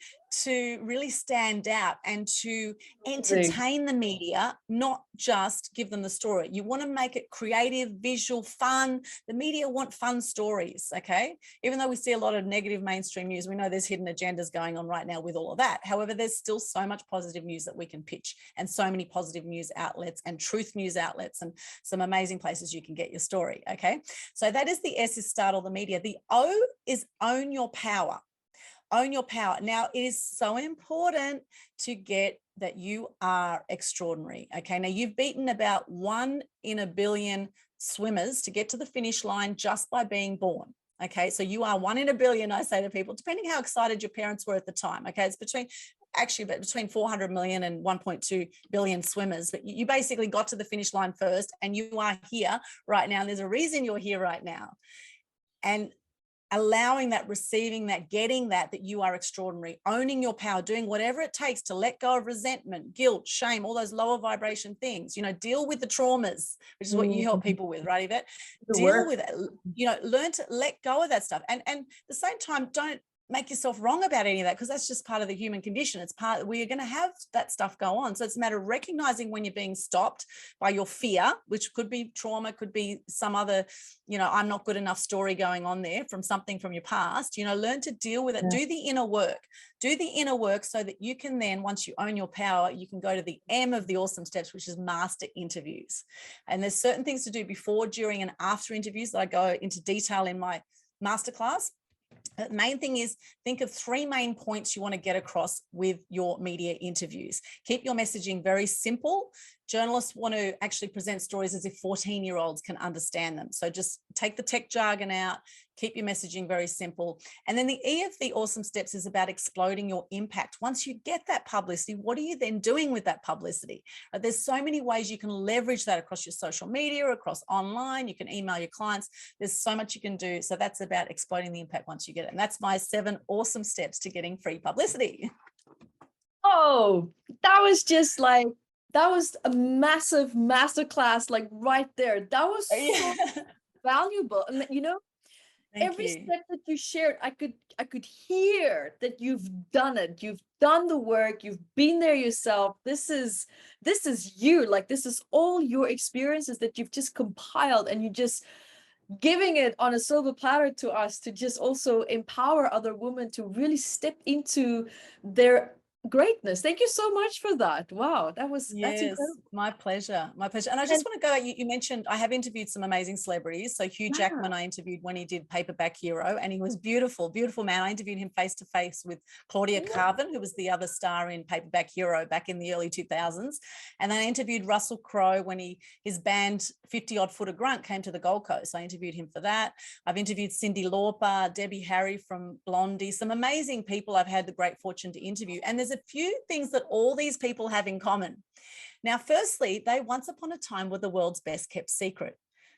to really stand out and to entertain the media, not just give them the story? You want to make it creative, visual, fun. The media want fun stories, okay? Even though we see a lot of negative mainstream news, we know there's hidden agendas going on right now with all of that. However, there's still so much positive news that we can pitch, and so many positive news outlets and truth news outlets and some amazing places you can get your story, okay? So that is the S, is startle the media. The O is own your power. Own your power. Now, it is so important to get that you are extraordinary, okay? Now, you've beaten about 1 in a billion swimmers to get to the finish line just by being born, okay? So you are 1 in a billion, I say to people, depending how excited your parents were at the time, okay? It's between 400 million and 1.2 billion swimmers, but you basically got to the finish line first, and you are here right now. And there's a reason you're here right now. And allowing that, receiving that, getting that you are extraordinary, owning your power, doing whatever it takes to let go of resentment, guilt, shame, all those lower vibration things, deal with the traumas, which is what you help people with, right, Evette? Deal with it, learn to let go of that stuff. And at the same time, don't make yourself wrong about any of that, because that's just part of the human condition. It's part, we're going to have that stuff go on. So it's a matter of recognizing when you're being stopped by your fear, which could be trauma, could be some other, I'm not good enough story going on there from something from your past. Learn to deal with it. Yeah. Do the inner work so that you can then, once you own your power, you can go to the M of the awesome steps, which is master interviews. And there's certain things to do before, during, and after interviews that I go into detail in my masterclass. The main thing is, think of 3 main points you want to get across with your media interviews. Keep your messaging very simple. Journalists want to actually present stories as if 14-year-olds can understand them. So just take the tech jargon out, keep your messaging very simple. And then the E of the awesome steps is about exploding your impact. Once you get that publicity, what are you then doing with that publicity? There's so many ways you can leverage that across your social media, across online. You can email your clients. There's so much you can do. So that's about exploding the impact once you get it. And that's my 7 awesome steps to getting free publicity. Oh, that was just like, that was a massive masterclass, like right there. That was so valuable. And every step that you shared, I could hear that you've done it. You've done the work. You've been there yourself. This is you. Like, this is all your experiences that you've just compiled, and you just giving it on a silver platter to us to just also empower other women to really step into their greatness. Thank you so much for that. Wow, that's incredible. My pleasure. And I just want to go, you mentioned I have interviewed some amazing celebrities. So Hugh Jackman I interviewed when he did Paperback Hero, and he was beautiful man. I interviewed him face to face with Claudia Carvin, who was the other star in Paperback Hero back in the early 2000s. And then I interviewed Russell Crowe when his band 50 Odd Foot of Grunt came to the Gold Coast. I interviewed him for that. I've interviewed Cyndi Lauper, Debbie Harry from Blondie, some amazing people I've had the great fortune to interview. And there's a few things that all these people have in common. Now, firstly, they once upon a time were the world's best kept secret.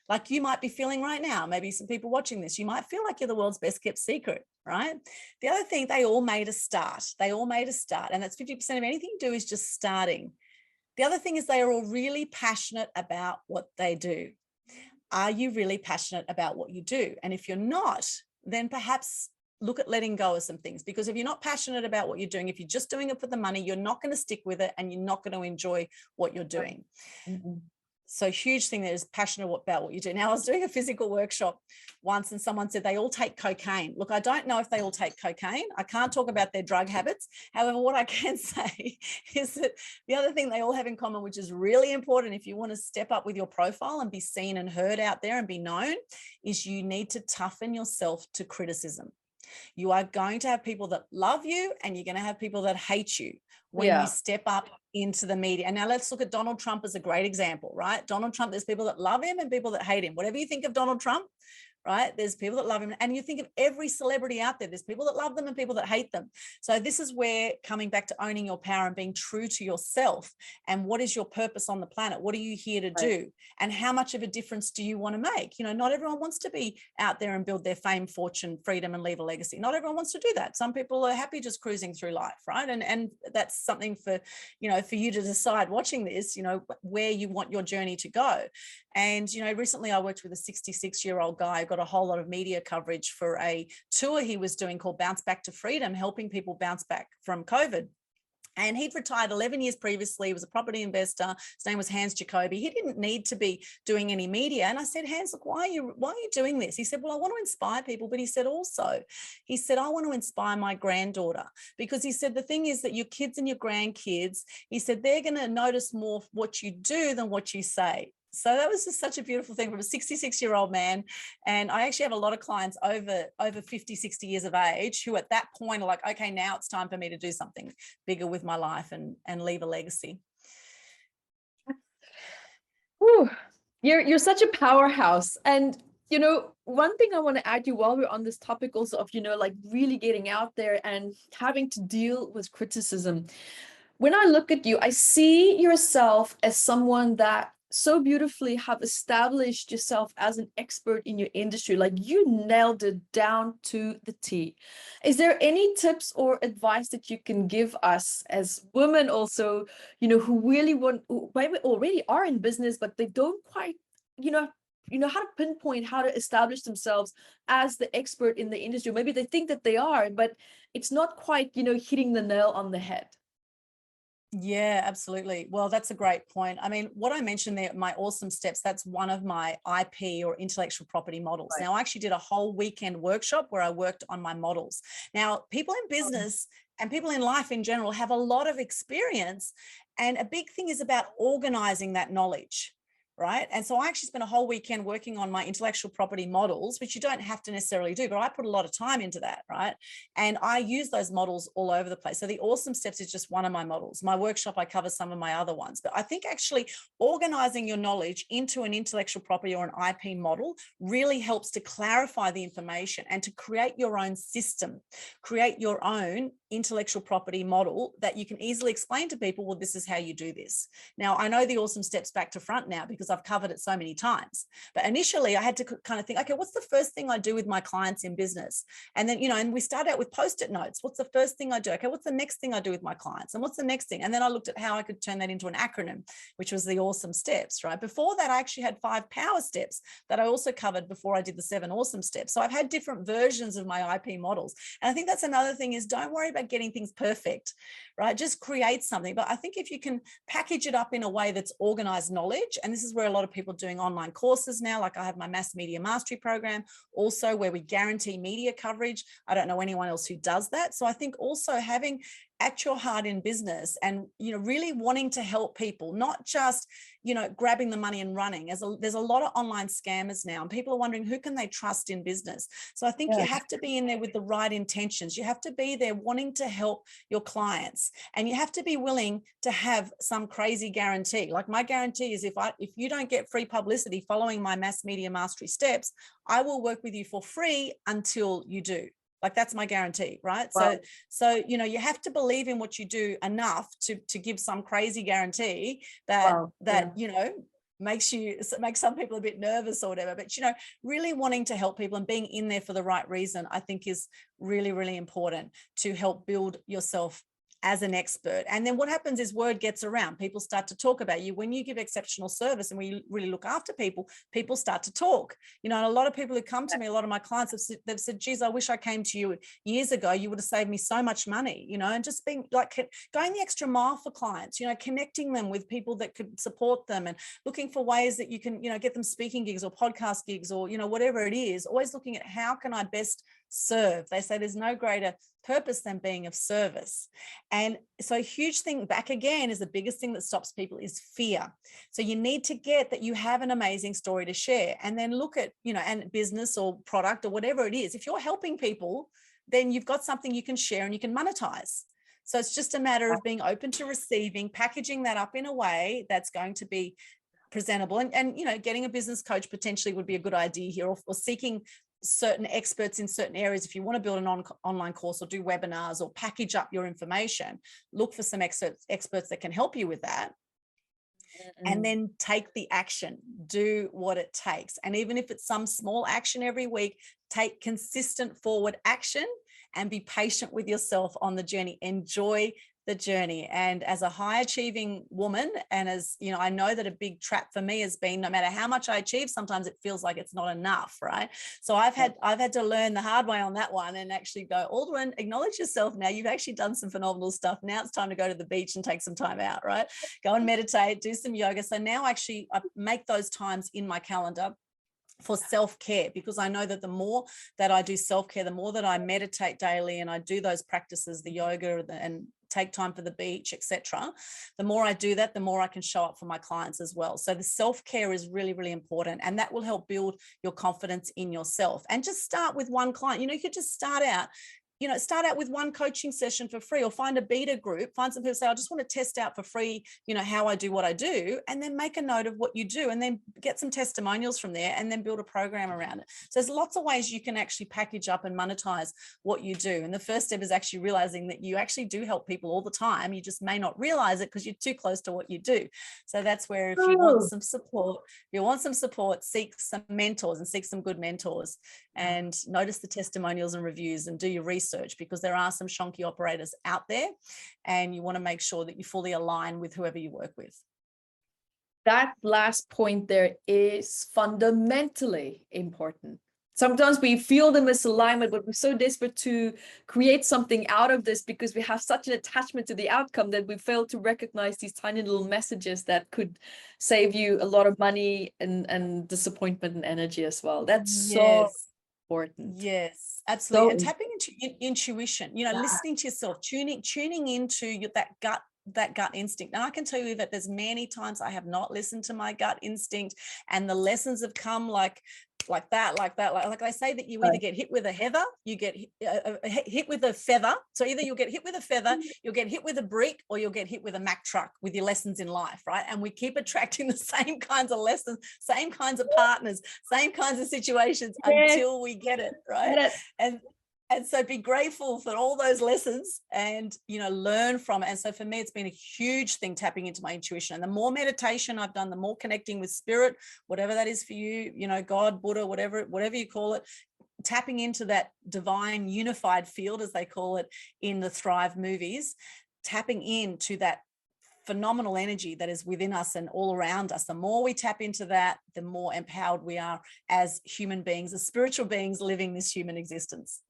Like you might be feeling right now, maybe some people watching this, you might feel like you're the world's best kept secret, right? The other thing, they all made a start. And that's 50% of anything you do is just starting. The other thing is they are all really passionate about what they do. Are you really passionate about what you do? And if you're not, then perhaps look at letting go of some things, because if you're not passionate about what you're doing, if you're just doing it for the money, you're not going to stick with it and you're not going to enjoy what you're doing. Mm-hmm. So huge thing that is passionate about what you do. Now, I was doing a physical workshop once and someone said they all take cocaine. Look, I don't know if they all take cocaine. I can't talk about their drug habits. However, what I can say is that the other thing they all have in common, which is really important if you want to step up with your profile and be seen and heard out there and be known, is you need to toughen yourself to criticism. You are going to have people that love you and you're going to have people that hate you when you step up into the media. And now let's look at Donald Trump as a great example, right? Donald Trump, there's people that love him and people that hate him. Whatever you think of Donald Trump, right? There's people that love him, and you think of every celebrity out there, there's people that love them and people that hate them. So this is where coming back to owning your power and being true to yourself, and what is your purpose on the planet? What are you here to do? And how much of a difference do you want to make? You know, not everyone wants to be out there and build their fame, fortune, freedom, and leave a legacy. Not everyone wants to do that. Some people are happy just cruising through life, right? And that's something for, you know, for you to decide watching this, you know, where you want your journey to go. And, you know, recently I worked with a 66-year-old guy, got a whole lot of media coverage for a tour he was doing called Bounce Back to Freedom, helping people bounce back from COVID. And he'd retired 11 years previously. He was a property investor. His name was Hans Jacoby. He didn't need to be doing any media. And I said, Hans, look, why are you doing this? He said, well, I want to inspire people. But he said, I want to inspire my granddaughter, because he said, the thing is that your kids and your grandkids, he said, they're going to notice more what you do than what you say. So that was just such a beautiful thing from a 66-year-old man. And I actually have a lot of clients over 50, 60 years of age who at that point are like, okay, now it's time for me to do something bigger with my life and leave a legacy. Ooh, you're such a powerhouse. And, you know, one thing I want to add you while we're on this topic also of, you know, like really getting out there and having to deal with criticism. When I look at you, I see yourself as someone that so beautifully have established yourself as an expert in your industry. Like you nailed it down to the T. Is there any tips or advice that you can give us as women also, you know, who really want, who maybe already are in business, but they don't quite, you know, how to pinpoint how to establish themselves as the expert in the industry? Maybe they think that they are, but it's not quite, you know, hitting the nail on the head. Yeah, absolutely. Well, that's a great point. I mean, what I mentioned there, my awesome steps, that's one of my IP or intellectual property models. Now, I actually did a whole weekend workshop where I worked on my models. Now, people in business and people in life in general have a lot of experience. And a big thing is about organizing that knowledge. Right. And so I actually spent a whole weekend working on my intellectual property models, which you don't have to necessarily do, but I put a lot of time into that. Right. And I use those models all over the place. So the awesome steps is just one of my models. My workshop, I cover some of my other ones, but I think actually organizing your knowledge into an intellectual property or an IP model really helps to clarify the information and to create your own system, create your own intellectual property model that you can easily explain to people, well, this is how you do this. Now, I know the awesome steps back to front now because I've covered it so many times. But initially I had to kind of think, okay, what's the first thing I do with my clients in business? And then, you know, and we start out with Post-it notes. What's the first thing I do? Okay, what's the next thing I do with my clients? And what's the next thing? And then I looked at how I could turn that into an acronym, which was the awesome steps, right? Before that, I actually had 5 power steps that I also covered before I did the 7 awesome steps. So I've had different versions of my IP models. And I think that's another thing is don't worry about getting things perfect, right? Just create something. But I think if you can package it up in a way that's organized knowledge, and this is where a lot of people are doing online courses now, like I have my Mass Media Mastery program also where we guarantee media coverage. I don't know anyone else who does that. So I think also having at your heart in business and, you know, really wanting to help people, not just, you know, grabbing the money and running. There's a lot of online scammers now and people are wondering who can they trust in business. So I think you have to be in there with the right intentions. You have to be there wanting to help your clients and you have to be willing to have some crazy guarantee. Like my guarantee is if you don't get free publicity following my Mass Media Mastery steps, I will work with you for free until you do. Like that's my guarantee, right? Wow. So, you know, you have to believe in what you do enough to give some crazy guarantee that, you know, makes some people a bit nervous or whatever, but, you know, really wanting to help people and being in there for the right reason, I think is really, really important to help build yourself as an expert. And then what happens is word gets around. People start to talk about you. When you give exceptional service and we really look after people, people start to talk. You know, and a lot of people who come to me, a lot of my clients they've said, geez, I wish I came to you years ago. You would have saved me so much money, you know, and just being like going the extra mile for clients, you know, connecting them with people that could support them and looking for ways that you can, you know, get them speaking gigs or podcast gigs or, you know, whatever it is, always looking at how can I best serve. They say there's no greater purpose than being of service. And so a huge thing back again is the biggest thing that stops people is fear. So you need to get that you have an amazing story to share, and then look at, you know, and business or product or whatever it is. If you're helping people, then you've got something you can share and you can monetize. So it's just a matter of being open to receiving, packaging that up in a way that's going to be presentable. And you know, getting a business coach potentially would be a good idea here, or seeking certain experts in certain areas. If you want to build an online course or do webinars or package up your information, look for some experts that can help you with that. And then take the action, do what it takes. And even if it's some small action every week, take consistent forward action and be patient with yourself on the journey. Enjoy the journey. And as a high achieving woman, and as you know, I know that a big trap for me has been, no matter how much I achieve, sometimes it feels like it's not enough, right? So I've had to learn the hard way on that one and actually go, Aldwyn, acknowledge yourself now. You've actually done some phenomenal stuff. Now it's time to go to the beach and take some time out, right? Go and meditate, do some yoga. So now actually I make those times in my calendar for self-care, because I know that the more that I do self-care, the more that I meditate daily and I do those practices, the yoga and take time for the beach, etc. The more I do that, the more I can show up for my clients as well. So the self-care is really, really important, and that will help build your confidence in yourself. And just start with one client. You know, you could just start out with one coaching session for free, or find a beta group, find some people say, I just want to test out for free, you know, how I do what I do, and then make a note of what you do, and then get some testimonials from there, and then build a program around it. So there's lots of ways you can actually package up and monetize what you do. And the first step is actually realizing that you actually do help people all the time. You just may not realize it because you're too close to what you do. So that's where if you want some support, seek some mentors and seek some good mentors, and notice the testimonials and reviews and do your research, because there are some shonky operators out there, and you want to make sure that you fully align with whoever you work with. That last point there is fundamentally important. Sometimes we feel the misalignment, but we're so desperate to create something out of this because we have such an attachment to the outcome that we fail to recognize these tiny little messages that could save you a lot of money and disappointment and energy as well. That's so important. Yes, absolutely. So, and tapping into intuition, you know, listening to yourself, tuning into that gut instinct. Now I can tell you that there's many times I have not listened to my gut instinct, and the lessons have come like that. Like I say that you either get hit with a heather, you get hit with a feather. So either you'll get hit with a feather, you'll get hit with a brick, or you'll get hit with a Mack truck with your lessons in life, right? And we keep attracting the same kinds of lessons, same kinds of partners, same kinds of situations until we get it, right? And so be grateful for all those lessons and, you know, learn from it. And so for me, it's been a huge thing, tapping into my intuition. And the more meditation I've done, the more connecting with spirit, whatever that is for you, you know, God, Buddha, whatever you call it, tapping into that divine unified field, as they call it in the Thrive movies, tapping into that phenomenal energy that is within us and all around us. The more we tap into that, the more empowered we are as human beings, as spiritual beings living this human existence.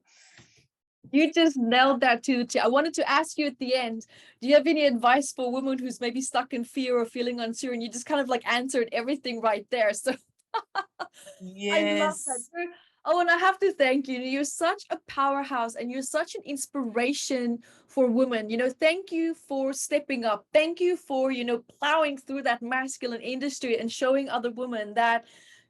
You just nailed that to the chair. I wanted to ask you at the end, do you have any advice for a woman who's maybe stuck in fear or feeling unsure? And you just kind of like answered everything right there. So I love that. Oh, and I have to thank you. You're such a powerhouse and you're such an inspiration for women. You know, thank you for stepping up. Thank you for, you know, plowing through that masculine industry and showing other women that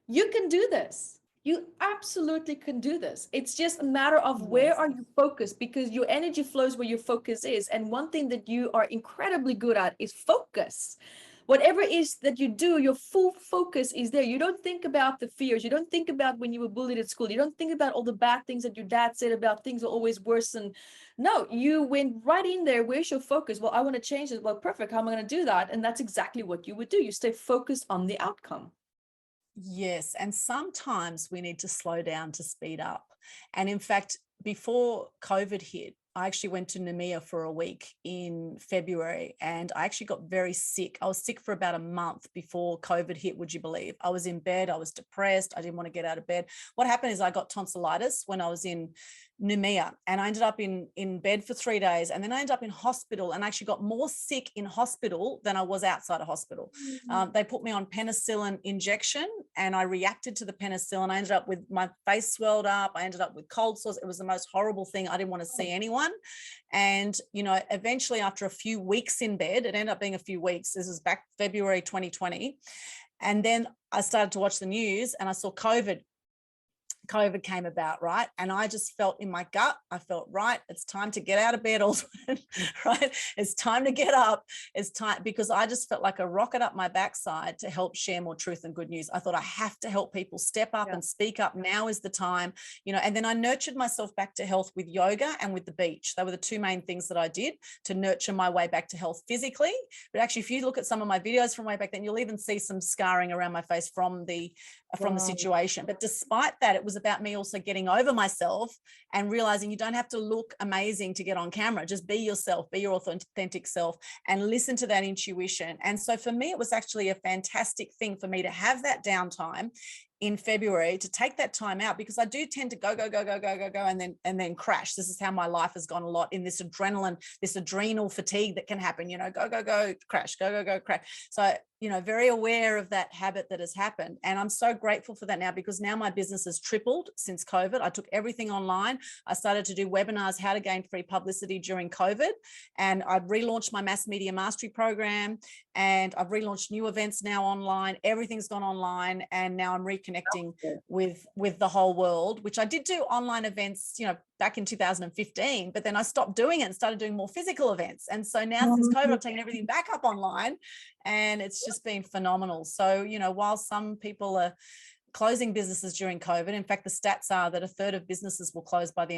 you can do this. You absolutely can do this. It's just a matter of where are you focused, because your energy flows where your focus is. And one thing that you are incredibly good at is focus. Whatever it is that you do, your full focus is there. You don't think about the fears. You don't think about when you were bullied at school. You don't think about all the bad things that your dad said about things are always worse. And no, you went right in there. Where's your focus? Well, I want to change this. Well, perfect. How am I going to do that? And that's exactly what you would do. You stay focused on the outcome. Yes. And sometimes we need to slow down to speed up. And in fact, before COVID hit, I actually went to Nemea for a week in February, and I actually got very sick. I was sick for about a month before COVID hit, would you believe? I was in bed, I was depressed, I didn't want to get out of bed. What happened is I got tonsillitis when I was in Nemea, and I ended up in bed for 3 days, and then I ended up in hospital, and I actually got more sick in hospital than I was outside of hospital. They put me on penicillin injection, and I reacted to the penicillin. I ended up with my face swelled up. I ended up with cold sores. It was the most horrible thing. I didn't want to see anyone. And, you know, eventually after a few weeks in bed, it ended up being a few weeks. This is back February 2020. And then I started to watch the news, and I saw COVID came about, right? And I just felt in my gut, I felt, right, it's time to get out of bed, Aldwyn, right? It's time to get up. It's time, because I just felt like a rocket up my backside to help share more truth and good news. I thought I have to help people step up and speak up. Now is the time, you know. And then I nurtured myself back to health with yoga and with the beach. They were the two main things that I did to nurture my way back to health physically. But actually, if you look at some of my videos from way back then, you'll even see some scarring around my face from the situation. But despite that, it was about me also getting over myself and realizing you don't have to look amazing to get on camera. Just be yourself, be your authentic self, and listen to that intuition. And so for me, it was actually a fantastic thing for me to have that downtime in February, to take that time out, because I do tend to go, and then crash. This is how my life has gone a lot, in this adrenaline, this adrenal fatigue that can happen, you know, go, crash, go, crash. So, you know, very aware of that habit that has happened. And I'm so grateful for that now, because now my business has tripled since COVID. I took everything online. I started to do webinars, how to gain free publicity during COVID. And I've relaunched my mass media mastery program, and I've relaunched new events now online. Everything's gone online. And now I'm reconnecting with the whole world, which I did do online events, you know, back in 2015, but then I stopped doing it and started doing more physical events. And so now since COVID, I've taken everything back up online, and it's just been phenomenal. So, you know, while some people are closing businesses during COVID, in fact, the stats are that 1/3 of businesses will close by the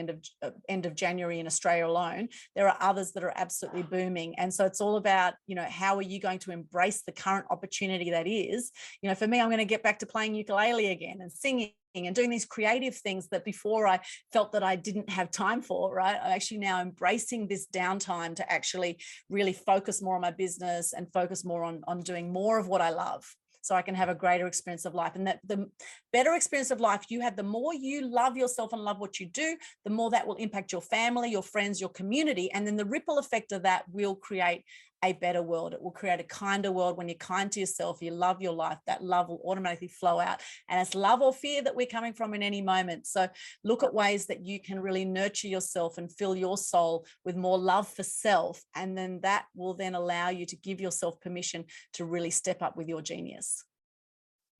end of January in Australia alone. There are others that are absolutely booming. And so it's all about, you know, how are you going to embrace the current opportunity that is? You know, for me, I'm going to get back to playing ukulele again and singing and doing these creative things that before I felt that I didn't have time for, right? I'm actually now embracing this downtime to actually really focus more on my business and focus more on doing more of what I love, so I can have a greater experience of life. And that the better experience of life you have, the more you love yourself and love what you do, the more that will impact your family, your friends, your community. And then the ripple effect of that will create a better world. It will create a kinder world. When you're kind to yourself, you love your life, that love will automatically flow out. And it's love or fear that we're coming from in any moment. So look at ways that you can really nurture yourself and fill your soul with more love for self. And then that will then allow you to give yourself permission to really step up with your genius.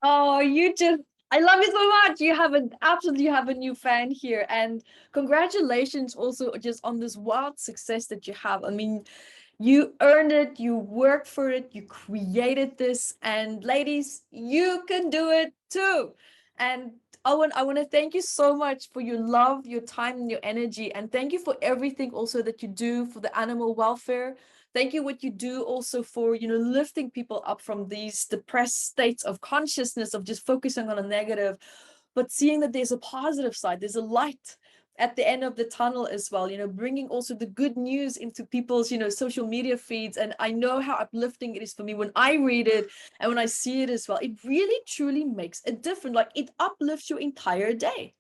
Oh, I love you so much. You have a new fan here, and congratulations also just on this wild success that you have. I mean, you earned it, you worked for it, you created this, and ladies, you can do it too. And I want to thank you so much for your love, your time, and your energy, and thank you for everything also that you do for the animal welfare. Thank you what you do also for, you know, lifting people up from these depressed states of consciousness of just focusing on a negative, but seeing that there's a positive side, there's a light at the end of the tunnel as well, you know, bringing also the good news into people's, you know, social media feeds. And I know how uplifting it is for me when I read it and when I see it as well. It really truly makes a difference. Like, it uplifts your entire day.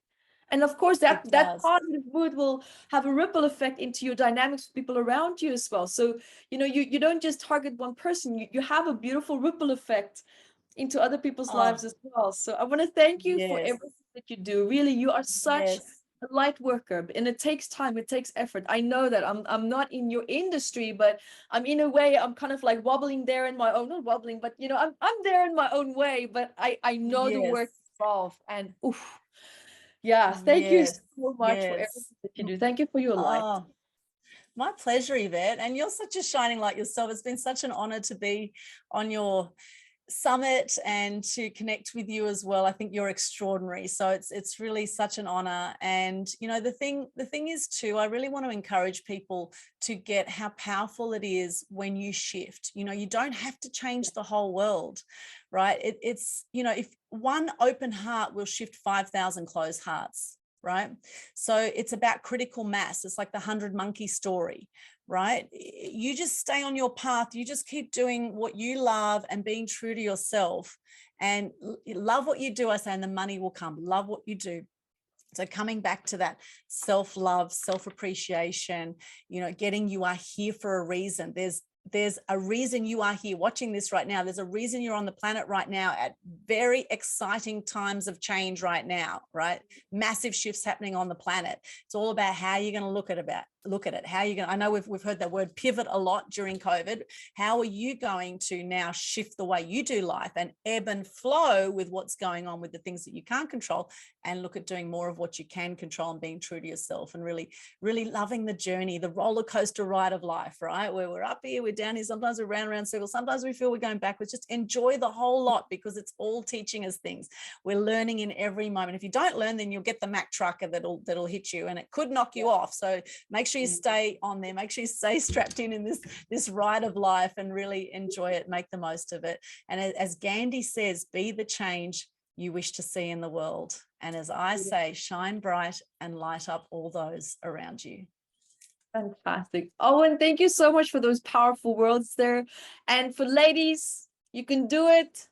And of course, that positive mood will have a ripple effect into your dynamics with people around you as well. So, you know, you don't just target one person, you have a beautiful ripple effect into other people's lives as well. So I want to thank you for everything that you do. Really, you are such a light worker, and it takes time, it takes effort. I know that I'm not in your industry, but I'm in a way, I'm kind of like wobbling there in my own, not wobbling, but you know, I'm there in my own way, but I know the work involved. And oof. Yeah, thank you so much for everything that you do. Thank you for your light. My pleasure, Evette. And you're such a shining light yourself. It's been such an honor to be on your summit and to connect with you as well. I think you're extraordinary. So it's really such an honor. And you know, the thing is too, I really want to encourage people to get how powerful it is when you shift. You know, you don't have to change the whole world, right? It's, you know, if one open heart will shift 5,000 closed hearts, right? So it's about critical mass. It's like the 100 monkey story, right? You just stay on your path. You just keep doing what you love and being true to yourself, and love what you do. I say, and the money will come. Love what you do. So coming back to that self-love, self-appreciation, you know, getting, you are here for a reason. There's a reason you are here watching this right now. There's a reason you're on the planet right now at very exciting times of change right now, right? Massive shifts happening on the planet. It's all about how you're going to look at it. How you're going to, I know we've heard that word pivot a lot during COVID. How are you going to now shift the way you do life and ebb and flow with what's going on with the things that you can't control, and look at doing more of what you can control and being true to yourself, and really, really loving the journey, the roller coaster ride of life, right? Where we're up here, we're down here, sometimes we're round circles, sometimes we feel we're going backwards. Just enjoy the whole lot, because it's all teaching us things. We're learning in every moment. If you don't learn, then you'll get the Mack trucker that'll hit you, and it could knock you off. So make sure you stay on there, make sure you stay strapped in this ride of life, and really enjoy it, make the most of it. And as Gandhi says, be the change you wish to see in the world. And as I say, shine bright and light up all those around you. Fantastic. Owen, thank you so much for those powerful words there. And for ladies, you can do it.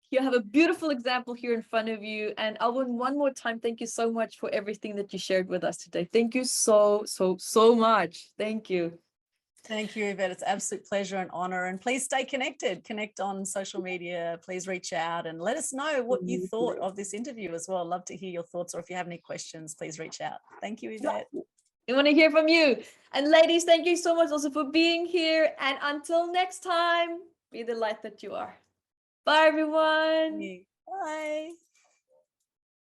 You have a beautiful example here in front of you. And Aldwyn, one more time, thank you so much for everything that you shared with us today. Thank you so much. Thank you. Thank you, Evette. It's an absolute pleasure and honor. And please stay connected. Connect on social media. Please reach out and let us know what you thought of this interview as well. I'd love to hear your thoughts, or if you have any questions, please reach out. Thank you, Evette. We want to hear from you. And ladies, thank you so much also for being here. And until next time, be the light that you are. Bye, everyone. Bye.